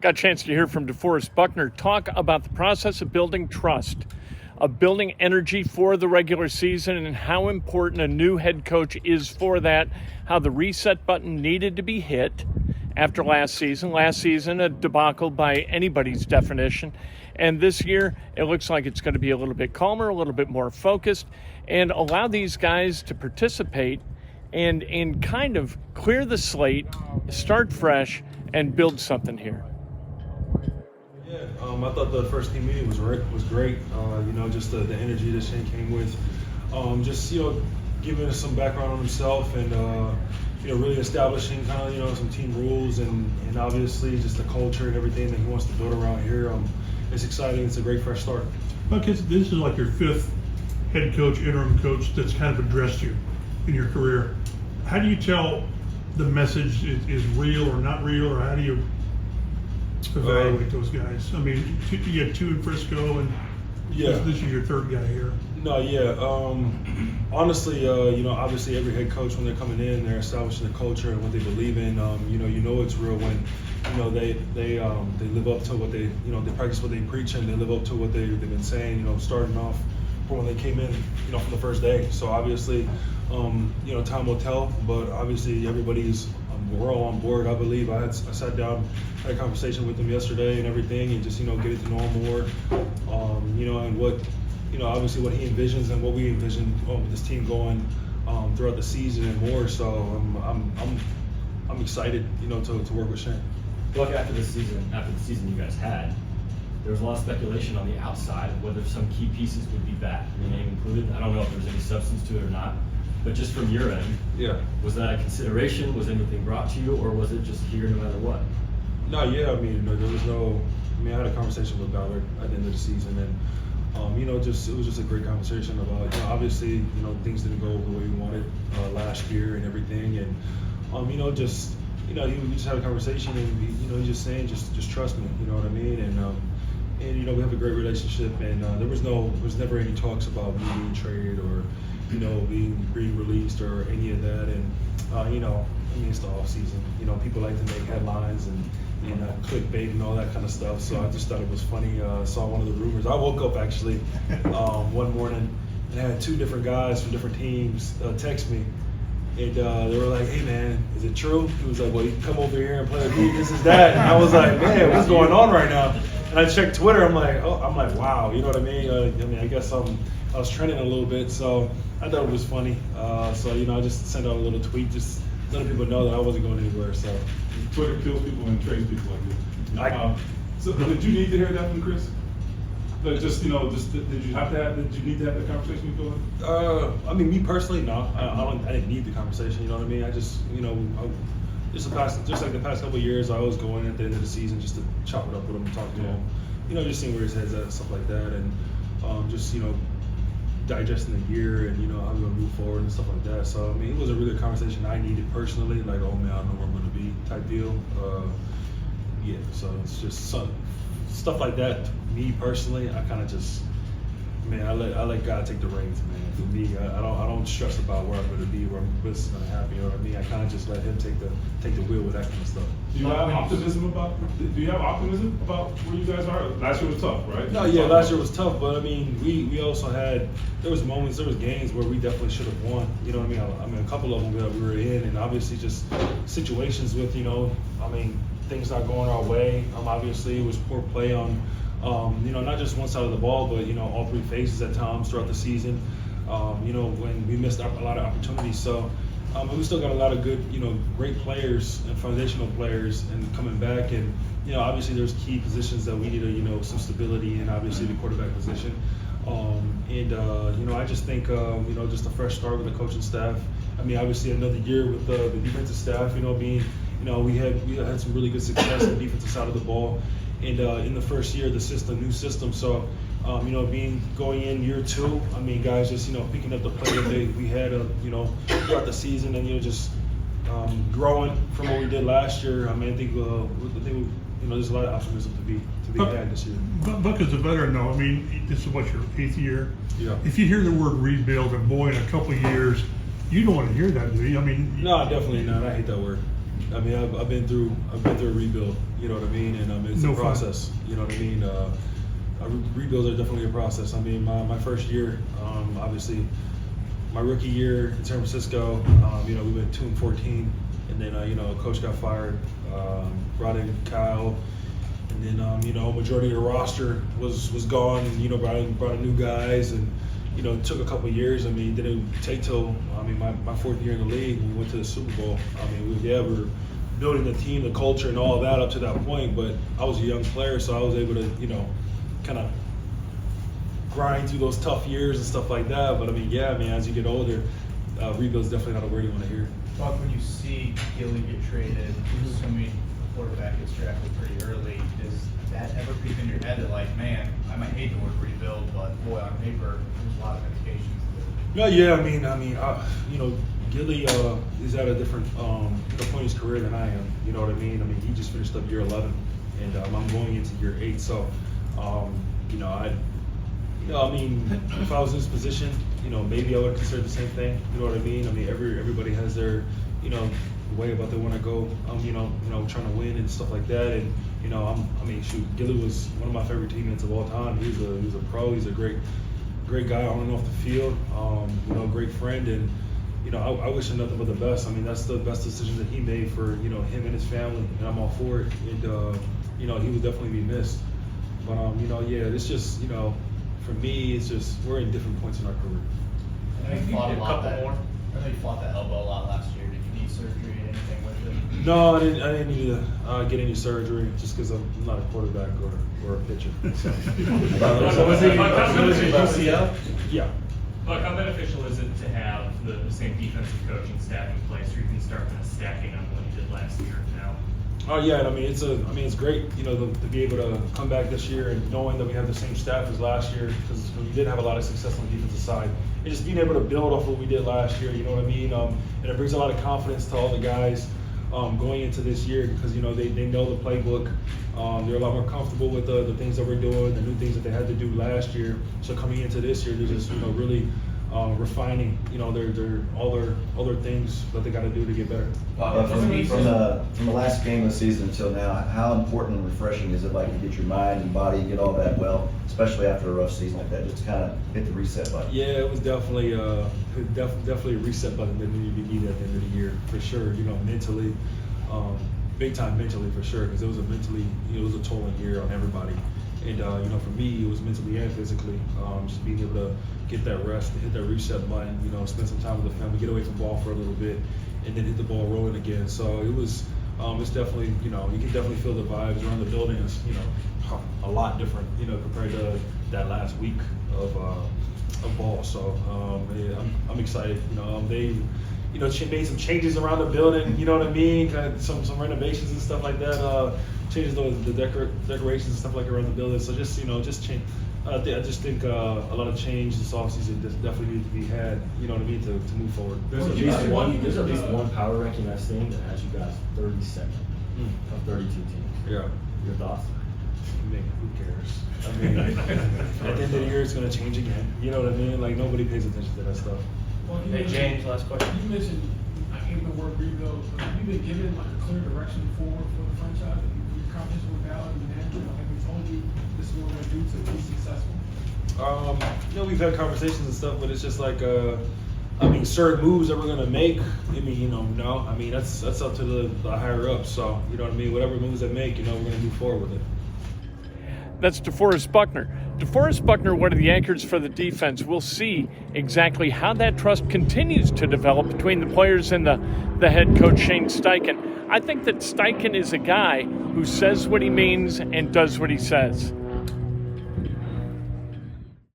Got a chance to hear from DeForest Buckner talk about the process of building trust, of building energy for the regular season, and how important a new head coach is for that, how the reset button needed to be hit after last season. Last season, a debacle by anybody's definition. And this year, it looks like it's going to be a little bit calmer, a little bit more focused, and allow these guys to participate and kind of clear the slate, start fresh, and build something here. Yeah, I thought the first team meeting was great. Just the energy that Shane came with. Giving us some background on himself and, really establishing kind of, some team rules and obviously just the culture and everything that he wants to build around here. It's exciting. It's a great fresh start. Okay, so this is like your fifth head coach, interim coach that's kind of addressed you in your career. How do you tell the message is real or not real, or how do you evaluate those guys? I mean, you had two in Frisco, and this is your third guy here. No, yeah. Honestly, obviously every head coach, when they're coming in, they're establishing the culture and what they believe in. It's real when, they live up to what they practice what they preach, and they live up to what they've been saying, starting off from when they came in, from the first day. So obviously, time will tell, but obviously we're all on board, I believe. I sat down, had a conversation with them yesterday and everything, and just, getting to know him more, and what, obviously what he envisions and what we envision with this team going throughout the season and more. So I'm excited, to work with Shane. Look, after the season you guys had, there was a lot of speculation on the outside of whether some key pieces would be back, your name included. I don't know if there was any substance to it or not, but just from your end, was that a consideration? Was anything brought to you, or was it just here no matter what? No, yeah, there was no. I had a conversation with Ballard at the end of the season, and it was just a great conversation about, obviously, things didn't go the way we wanted last year and everything, and we just had a conversation, and he's just saying, just trust me, you know what I mean, and we have a great relationship, and there was never any talks about me being traded or being released or any of that, and it's the off season, people like to make headlines and clickbait and all that kind of stuff. So I just thought it was funny. Saw one of the rumors. I woke up actually one morning and had two different guys from different teams text me, and they were like, "Hey man, is it true?" He was like, "Well, you can come over here and play with me. This is that." And I was like, "Man, what's going on right now?" And I checked Twitter. I'm like, wow. You know what I mean? I guess I was trending a little bit, so I thought it was funny. So I just sent out a little tweet, just letting people know that I wasn't going anywhere. So Twitter kills people and trades people like this. So did you need to hear that from Chris? Did you need to have that conversation with Phil? Me personally, no. I didn't need the conversation. You know what I mean? I just, just like the past couple of years, I always go in at the end of the season just to chop it up with him and talk to him. Just seeing where his head's at and stuff like that, and digesting the year and how we're gonna move forward and stuff like that. So it was a really good conversation I needed personally, like, oh man, I know where I'm gonna be type deal. So it's just stuff like that. Me personally, I kind of just, I let God take the reins, man. For me, I don't stress about where I'm gonna be, where this is gonna happen. You know what I mean? I kind of just let Him take the wheel with that kind of stuff. Do you have optimism about where you guys are? Last year was tough, right? No, yeah, last year was tough, but we also had, there was games where we definitely should have won. You know what I mean? A couple of them that we were in, and obviously just situations with, things not going our way. Obviously it was poor play on, not just one side of the ball, but all three phases at times throughout the season. When we missed a lot of opportunities. So we still got a lot of good, great players and foundational players and coming back. And, obviously there's key positions that we need some stability in, obviously the quarterback position. I just think, just a fresh start with the coaching staff. Obviously another year with the defensive staff, we had some really good success on the defensive side of the ball. And in the first year, the new system. So, going in year two, guys just, picking up the play that we had, throughout the season, and, just growing from what we did last year. I think there's a lot of optimism to be had this year. Buck is a veteran, though. This is what, your 8th year? Yeah. If you hear the word rebuild, and boy, in a couple of years, you don't want to hear that, do you? No, definitely not. I hate that word. I mean, I've been through a rebuild. You know what I mean? And it's No a fun. process. You know what I mean? Rebuilds are definitely a process. I mean, my first year, obviously, my rookie year in San Francisco, we went 2-14, and then coach got fired, brought in Kyle, and then majority of the roster was gone, and brought in new guys, and it took a couple of years. I mean, it didn't take till my fourth year in the league when we went to the Super Bowl. I mean, we were building the team, the culture, and all of that up to that point, but I was a young player, so I was able to kind of grind through those tough years and stuff like that. But as you get older, rebuild's definitely not a word you want to hear. Buck, when you see Gilly get traded, assuming the quarterback gets drafted pretty early, does that ever creep in your head that, like, man, I might hate the word rebuild, but boy, on paper, there's a lot of indications that Gilly is at a different point in his career than I am. You know what I mean? I mean, he just finished up year 11, and I'm going into year 8. So, if I was in this position, maybe I would consider the same thing. You know what I mean? I mean, everybody has their, way about they want to go, trying to win and stuff like that. And Gilly was one of my favorite teammates of all time. He was a pro. He's a great guy on and off the field. Great friend, and I wish him nothing but the best. I mean, that's the best decision that he made for him and his family, and I'm all for it. And he would definitely be missed. But it's just for me, it's just we're in different points in our career. I know you fought that elbow a lot last year. Did you need surgery or anything with it? No, I didn't need to get any surgery just because I'm not a quarterback or a pitcher. So. Was it UCL? Yeah. But how beneficial is it to have the same defensive coaching staff in place, where you can start kind of stacking on what you did last year now? Oh yeah, it's great, to be able to come back this year and knowing that we have the same staff as last year, because we did have a lot of success on the defensive side, and just being able to build off what we did last year. You know what I mean? And it brings a lot of confidence to all the guys going into this year, because they know the playbook. They're a lot more comfortable with the things that we're doing, the new things that they had to do last year. So coming into this year, they're just really refining, all their things that they got to do to get better. From the last game of the season until now, how important and refreshing is it like to get your mind and body and get all that well, especially after a rough season like that, just kind of hit the reset button? Yeah, it was definitely definitely a reset button that needed to be needed at the end of the year for sure. Mentally, big time mentally for sure, because it was a tolling year on everybody. And for me, it was mentally and physically, just being able to get that rest, hit that reset button, spend some time with the family, get away from ball for a little bit, and then hit the ball rolling again. So it was, it's definitely, you can definitely feel the vibes around the building. It's, a lot different, compared to that last week of ball. So I'm excited. They made some changes around the building. You know what I mean? Kind of some renovations and stuff like that. Changes the decorations and stuff like around the building. So just change. I just think a lot of change this offseason definitely needs to be had. You know what I mean, to move forward. There's at least one power ranking I've seen that has you guys 32nd of 32 teams. Yeah. Your thoughts? I mean, who cares? I mean, at the end of the year, it's going to change again. You know what I mean? Like, nobody pays attention to that stuff. Well, Hey, James, last question. You mentioned, I hate the word rebuild, but have you been given like a clear direction for the franchise? Your conversation with Ballard and Andrew, have we told you this is what we're going to do to be successful? We've had conversations and stuff, but it's just like, certain moves that we're gonna make. No. I mean, that's up to the higher ups. So, you know what I mean? Whatever moves they make, we're gonna move forward with it. That's DeForest Buckner. DeForest Buckner, one of the anchors for the defense. We'll see exactly how that trust continues to develop between the players and the head coach, Shane Steichen. I think that Steichen is a guy who says what he means and does what he says.